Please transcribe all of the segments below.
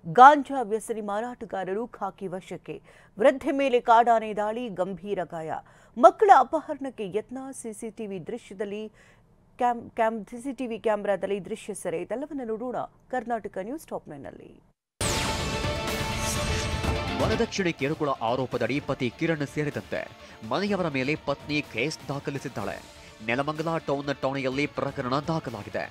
ಗಾಂಜಾ ವ್ಯಸನಿ ಮಾರಾಟಗಾರರು ಖಾಕಿ ವಶಕ್ಕೆ. ವೃದ್ಧೆ ಮೇಲೆ ಕಾಡಾನೆ ದಾಳಿ, ಗಂಭೀರ ಗಾಯ. ಮಕ್ಕಳ ಅಪಹರಣಕ್ಕೆ ಯತ್ನ. ಸಿಸಿಟಿವಿ ಕ್ಯಾಮೆರಾದಲ್ಲಿ ದೃಶ್ಯ ಸೆರೆ. ಇದೆಲ್ಲವನ್ನು ನೋಡೋಣ ಕರ್ನಾಟಕ ನ್ಯೂಸ್ ಟಾಪ್ 9ನಲ್ಲಿ. ವರದಕ್ಷಿಣೆ ಕಿರುಕುಳ ಆರೋಪದಡಿ ಪತಿ ಕಿರಣ್ ಸೇರಿದಂತೆ ಮನೆಯವರ ಮೇಲೆ ಪತ್ನಿ ಕೇಸ್ ದಾಖಲಿಸಿದ್ದಾಳೆ. ನೆಲಮಂಗಲ ಟೌನ್ನ ಠಾಣೆಯಲ್ಲಿ ಪ್ರಕರಣ ದಾಖಲಾಗಿದೆ.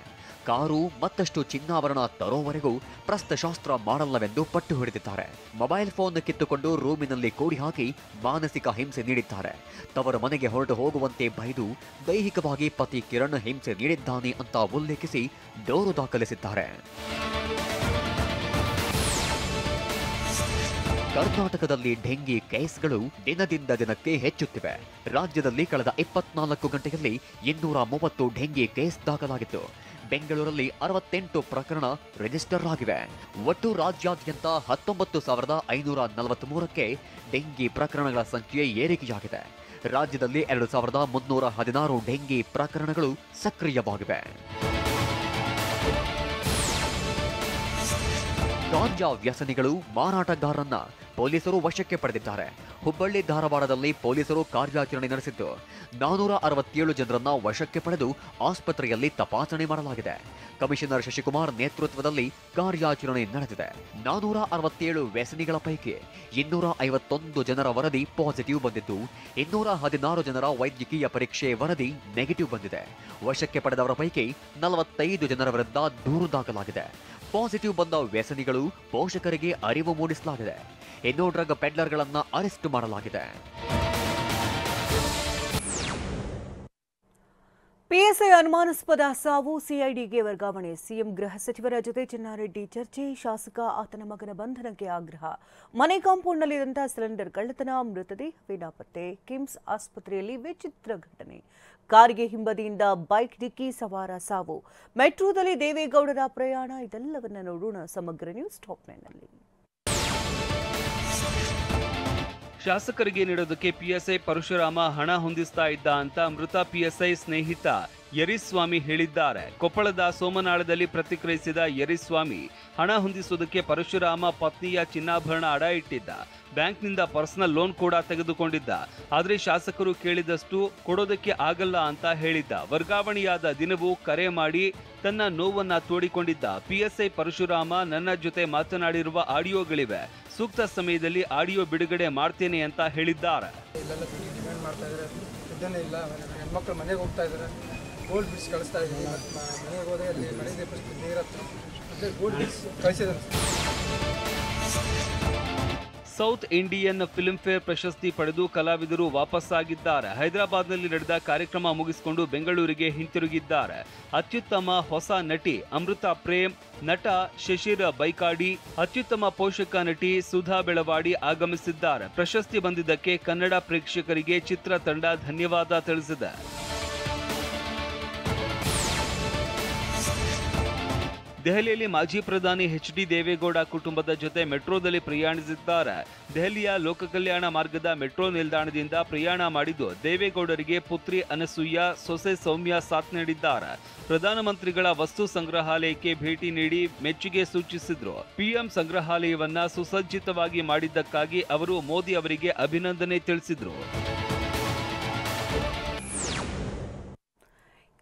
ಕಾರು ಮತ್ತಷ್ಟು ಚಿನ್ನಾಭರಣ ತರೋವರೆಗೂ ಪ್ರಸ್ತಶಾಸ್ತ್ರ ಮಾಡಲ್ಲವೆಂದು ಪಟ್ಟು ಹಿಡಿದಿದ್ದಾರೆ. ಮೊಬೈಲ್ ಫೋನ್ ಕಿತ್ತುಕೊಂಡು ರೂಮಿನಲ್ಲಿ ಕೂಡಿ ಹಾಕಿ ಮಾನಸಿಕ ಹಿಂಸೆ ನೀಡಿದ್ದಾರೆ. ತವರ ಮನೆಗೆ ಹೊರಟು ಹೋಗುವಂತೆ ಬೈದು ದೈಹಿಕವಾಗಿ ಪತಿ ಕಿರಣ್ ಹಿಂಸೆ ನೀಡಿದ್ದಾನೆ ಅಂತ ಉಲ್ಲೇಖಿಸಿ ದೂರು ದಾಖಲಿಸಿದ್ದಾರೆ. ಕರ್ನಾಟಕದಲ್ಲಿ ಡೆಂಗಿ ಕೇಸ್ಗಳು ದಿನದಿಂದ ದಿನಕ್ಕೆ ಹೆಚ್ಚುತ್ತಿವೆ. ರಾಜ್ಯದಲ್ಲಿ ಕಳೆದ 24 ಗಂಟೆಯಲ್ಲಿ 230 ಡೆಂಗಿ ಕೇಸ್ ದಾಖಲಾಗಿತ್ತು. ಬೆಂಗಳೂರಲ್ಲಿ 68 ಪ್ರಕರಣ ರಿಜಿಸ್ಟರ್ ಆಗಿವೆ. ಒಟ್ಟು ರಾಜ್ಯಾದ್ಯಂತ 19,543ಕ್ಕೆ ಡೆಂಗಿ ಪ್ರಕರಣಗಳ ಸಂಖ್ಯೆ ಏರಿಕೆಯಾಗಿದೆ. ರಾಜ್ಯದಲ್ಲಿ 2,316 ಡೆಂಗಿ ಪ್ರಕರಣಗಳು ಸಕ್ರಿಯವಾಗಿವೆ. ಗಾಂಜಾ ವ್ಯಸನಿಗಳು ಮಾರಾಟಗಾರರನ್ನ ಪೊಲೀಸರು ವಶಕ್ಕೆ ಪಡೆದಿದ್ದಾರೆ. ಹುಬ್ಬಳ್ಳಿ ಧಾರವಾಡದಲ್ಲಿ ಪೊಲೀಸರು ಕಾರ್ಯಾಚರಣೆ ನಡೆಸಿದ್ದು 467 ಜನರನ್ನ ವಶಕ್ಕೆ ಪಡೆದು ಆಸ್ಪತ್ರೆಯಲ್ಲಿ ತಪಾಸಣೆ ಮಾಡಲಾಗಿದೆ. ಕಮಿಷನರ್ ಶಶಿಕುಮಾರ್ ನೇತೃತ್ವದಲ್ಲಿ ಕಾರ್ಯಾಚರಣೆ ನಡೆದಿದೆ. 467 ವ್ಯಸನಿಗಳ ಪೈಕಿ 251 ಜನರ ವರದಿ ಪಾಸಿಟಿವ್ ಬಂದಿದ್ದು 216 ಜನರ ವೈದ್ಯಕೀಯ ಪರೀಕ್ಷೆ ವರದಿ ನೆಗೆಟಿವ್ ಬಂದಿದೆ. ವಶಕ್ಕೆ ಪಡೆದವರ ಪೈಕಿ 45 ಜನರ ವಿರುದ್ಧ ದೂರು ದಾಖಲಾಗಿದೆ. ಪಾಸಿಟಿವ್ ಬಂದ ವ್ಯಸನಿಗಳು ಪೋಷಕರಿಗೆ ಅರಿವು ಮೂಡಿಸಲಾಗಿದೆ. ಇನ್ನು ಡ್ರಗ್ ಪೆಡ್ಲರ್ಗಳನ್ನು ಅರೆಸ್ಟ್ ಮಾಡಲಾಗಿದೆ. ಪಿಎಸ್ಐ ಅನುಮಾನಾಸ್ಪದ ಸಾವು, ಸಿಐಡಿಗೆ ವರ್ಗಾವಣೆ. ಸಿಎಂ ಗೃಹ ಸಚಿವರ ಜೊತೆ ಚೆನ್ನಾರೆಡ್ಡಿ ಚರ್ಚೆ. ಶಾಸಕ ಆತನ ಮಗನ ಬಂಧನಕ್ಕೆ ಆಗ್ರಹ. ಮನೆ ಕಾಂಪೌಂಡ್ನಲ್ಲಿದ್ದಂತಹ ಸಿಲಿಂಡರ್ ಕಳ್ಳತನ, ಮೃತದೇಹವೇ ನಾಪತ್ತೆ. ಕಿಮ್ಸ್ ಆಸ್ಪತ್ರೆಯಲ್ಲಿ ವಿಚಿತ್ರ ಘಟನೆ. ಕಾರಿಗೆ ಹಿಂಬದಿಯಿಂದ ಬೈಕ್ ಡಿಕ್ಕಿ, ಸವಾರ ಸಾವು. ಮೆಟ್ರೋದಲ್ಲಿ ದೇವೇಗೌಡರ ಪ್ರಯಾಣ. ಇದೆಲ್ಲವನ್ನ ನೋಡೋಣ ಸಮಗ್ರ ನ್ಯೂಸ್ ಟಾಪ್ 9ನಲ್ಲಿ. ಶಾಸಕರಿಗೆ ನೀಡೋದಕ್ಕೆ ಪಿಎಸ್ಐ ಪರಶುರಾಮ ಹಣ ಹೊಂದಿಸ್ತಾ ಇದ್ದ ಅಂತ ಮೃತ ಪಿಎಸ್ಐ ಸ್ನೇಹಿತ ಯರಿಸ್ವಾಮಿ ಹೇಳಿದ್ದಾರೆ. ಕೊಪ್ಪಳದ ಸೋಮನಾಳದಲ್ಲಿ ಪ್ರತಿಕ್ರಿಯಿಸಿದ ಯರಿಸ್ವಾಮಿ, ಹಣ ಹೊಂದಿಸುವುದಕ್ಕೆ ಪರಶುರಾಮ ಪತ್ನಿಯ ಚಿನ್ನಾಭರಣ ಅಡ ಇಟ್ಟಿದ್ದ. ಬ್ಯಾಂಕ್ನಿಂದ ಪರ್ಸನಲ್ ಲೋನ್ ಕೂಡ ತೆಗೆದುಕೊಂಡಿದ್ದ. ಆದರೆ ಶಾಸಕರು ಕೇಳಿದಷ್ಟು ಕೊಡೋದಕ್ಕೆ ಆಗಲ್ಲ ಅಂತ ಹೇಳಿದ್ದ. ವರ್ಗಾವಣೆಯಾದ ದಿನವೂ ಕರೆ ಮಾಡಿ ತನ್ನ ನೋವನ್ನ ತೋಡಿಕೊಂಡಿದ್ದ. ಪಿಎಸ್ಐ ಪರಶುರಾಮ ನನ್ನ ಜೊತೆ ಮಾತನಾಡಿರುವ ಆಡಿಯೋಗಳಿವೆ. ಸೂಕ್ತ ಸಮಯದಲ್ಲಿ ಆಡಿಯೋ ಬಿಡುಗಡೆ ಮಾಡ್ತೇನೆ ಅಂತ ಹೇಳಿದ್ದಾರೆ. ಹೆಣ್ಮಕ್ಳು ಮನೆಗೆ ಹೋಗ್ತಾ ಇದ್ದಾರೆ, ಗೋಲ್ಡ್ ಬಿಡ್ಸ್ ಕಳಿಸ್ತಾ ಇದ್ದೀವಿ. ಮನೆಗೆ ಹೋದ್ರೆ ಅಲ್ಲಿ ಮನೆಗೆ ನೀರತ್ರ ಗೋಲ್ಡ್ ಬಿಡ್ಸ್ ಕಳಿಸಿದ್ದಾರೆ. ಸೌತ್ ಇಂಡಿಯನ್ ಫಿಲ್ಮ್ ಫೇರ್ ಪ್ರಶಸ್ತಿ ಪಡೆದು ಕಲಾವಿದರು ವಾಪಸ್ಸಾಗಿದ್ದಾರೆ. ಹೈದರಾಬಾದ್ನಲ್ಲಿ ನಡೆದ ಕಾರ್ಯಕ್ರಮ ಮುಗಿಸಿಕೊಂಡು ಬೆಂಗಳೂರಿಗೆ ಹಿಂತಿರುಗಿದ್ದಾರೆ. ಅತ್ಯುತ್ತಮ ಹೊಸ ನಟಿ ಅಮೃತ ಪ್ರೇಮ್, ನಟ ಶಶಿರ್ ಬೈಕಾಡಿ, ಅತ್ಯುತ್ತಮ ಪೋಷಕ ನಟಿ ಸುಧಾ ಬೆಳವಾಡಿ ಆಗಮಿಸಿದ್ದಾರೆ. ಪ್ರಶಸ್ತಿ ಬಂದಿದ್ದಕ್ಕೆ ಕನ್ನಡ ಪ್ರೇಕ್ಷಕರಿಗೆ ಚಿತ್ರತಂಡ ಧನ್ಯವಾದ ತಿಳಿಸಿದೆ. ದೆಹಲಿಯಲ್ಲಿ ಮಾಜಿ ಪ್ರಧಾನಿ ಎಚ್.ಡಿ. ದೇವೇಗೌಡ ಕುಟುಂಬದ ಜೊತೆ ಮೆಟ್ರೋದಲ್ಲಿ ಪ್ರಯಾಣಿಸಿದ್ದಾರೆ. ದೆಹಲಿಯ ಲೋಕಕಲ್ಯಾಣ ಮಾರ್ಗದ ಮೆಟ್ರೋ ನಿಲ್ದಾಣದಿಂದ ಪ್ರಯಾಣ ಮಾಡಿದ್ದು ದೇವೇಗೌಡರಿಗೆ ಪುತ್ರಿ ಅನಸೂಯ, ಸೊಸೆ ಸೌಮ್ಯ ಸಾಥ್ ನೀಡಿದ್ದಾರೆ. ಪ್ರಧಾನಮಂತ್ರಿಗಳ ವಸ್ತು ಸಂಗ್ರಹಾಲಯಕ್ಕೆ ಭೇಟಿ ನೀಡಿ ಮೆಚ್ಚುಗೆ ಸೂಚಿಸಿದ್ರು. ಪಿಎಂ ಸಂಗ್ರಹಾಲಯವನ್ನ ಸುಸಜ್ಜಿತವಾಗಿ ಮಾಡಿದ್ದಕ್ಕಾಗಿ ಅವರು ಮೋದಿ ಅವರಿಗೆ ಅಭಿನಂದನೆ ತಿಳಿಸಿದ್ರು.